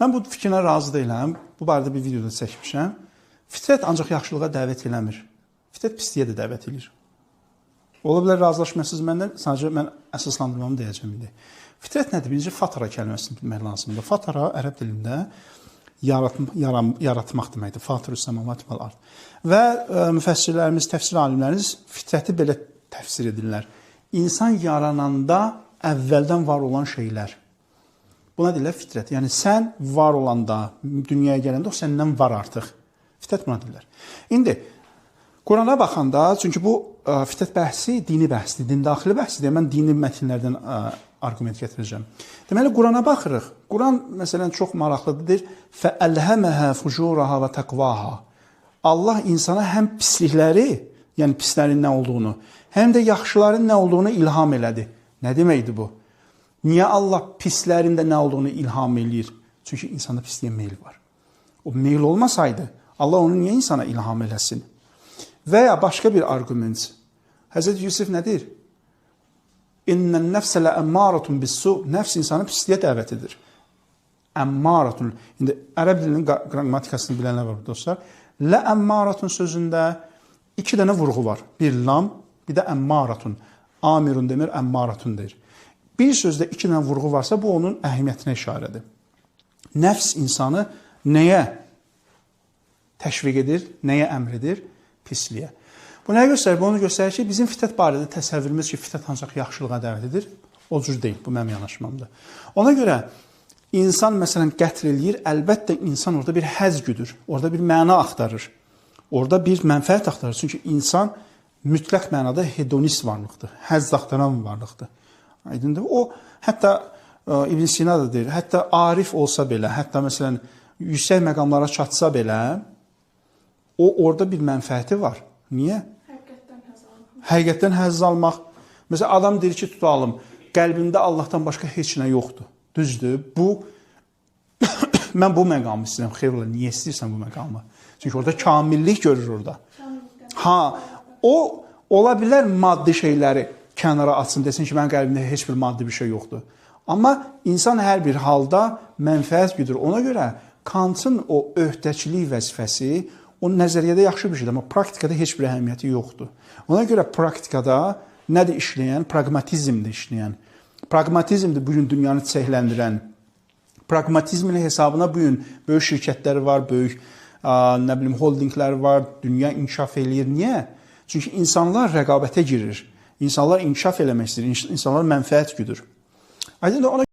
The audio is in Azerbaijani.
Mən bu fikrinə razı deyiləm. Bu barədə bir videoda çəkmişəm. Fitrət ancaq yaxşılığa dəvət eləmir. Fitrət pisliyə də dəvət edir. Ola bilər razılaşmırsınız məndən, sadəcə mən əsaslandırmamı deyəcəm indi. Fitrət nədir? Birinci fatara kəlməsini bilmək lazımdır. Fatara ərəb dilində yaratmaq deməkdir. Fatirus səmavat vəl ard. Və müfəssirlərimiz, təfsir alimlərimiz fitrəti belə təfsir edirlər. İnsan yarananda əvvəldən var olan şeylər. Buna deyirlər fitrət. Yəni sən var olanda, dünyaya gələndə o səndən var artıq. Fitrət buna deyirlər. İndi Qurana baxanda, çünki bu fitrət bəhsi dini bəhsdir, dindaxili bəhsdir. Mən dini mətnlərdən arqument gətirəcəm. Deməli, Qurana baxırıq. Quran, məsələn, çox maraqlıdır. فَأَلْهَمَهَا فُجُورَهَا وَتَقْوَاهَا Allah insana həm pislikləri, yəni pislərin nə olduğunu, həm də yaxşıların nə olduğunu ilham elədi. Nə deməkdir bu? Niyə Allah pislərin də nə olduğunu ilham eləyir? Çünki insanda pisliyə meyl var. O meyl olmasaydı, Allah onu niyə insana ilham eləsin? Və ya başqa bir arqument. Həzrət Yusuf nədir? İnnən nəfsə ləəmmaratun bis-su. Nəfs insanı pisliyə dəvət edir. Əmmaratun. İndi ərəb dilinin qrammatikasını bilənlər var dostlar. Ləəmmaratun sözündə iki dənə vurğu var. Bir lam, bir də əmmaratun. Amirun demir, əmmaratun deyir. Bir sözdə iki dənə vurğu varsa, bu onun əhəmiyyətinə işarədir. Nəfs insanı nəyə təşviq edir, nəyə əmr edir? Pisliyə. Bu nəyə göstərir? Bu onu göstərir ki, bizim fitrət barədə təsəvvürümüz ki, fitrət ancaq yaxşılığa dəvət edir. O cür deyil, bu mənim yanaşmamdır. Ona görə insan məsələn qətl eləyir, əlbəttə insan orada bir həzz güdür, orada bir məna axtarır, orada bir mənfəət axtarır. Çünki insan mütləq mənada hedonist varlıqdır, həzz axtaran varlıqdır. Aydındır? O, hətta İbn Sina da deyir, hətta arif olsa belə, hətta məsələn yüksək məqamlara çatsa belə, o orada bir mənfəəti var. Niyə? Həqiqətdən həzz almaq. Məsələn, adam deyir ki, tutalım, qəlbində Allahdan başqa heç nə yoxdur. Düzdür? Bu, mən bu məqamı istəyirəm. Xeyr, niyə istəyirsən bu məqamı? Çünki orada kamillik görür orada. Ha, o ola bilər maddi şeyləri kənara atsın, desin ki, mənim qəlbimdə heç bir maddi bir şey yoxdur. Amma insan hər bir halda mənfəət güdür. Ona görə Kantın o öhdəçilik vəzifəsi o nəzəriyyədə yaxşı bir şeydir, amma praktikada heç bir əhəmiyyəti yoxdur. Ona görə praktikada nədir işləyən? Pragmatizmdir işləyən. Pragmatizmdir bugün dünyanı çiçəkləndirən. Pragmatizmin hesabına bugün böyük şirkətlər var, böyük nə bilim holdinglər var, dünya inkişaf eləyir. Niyə? Çünki insanlar rəqabətə girir. İnsanlar inkişaf eləmək istəyir, insanlar mənfəət güdür. Aydın da ona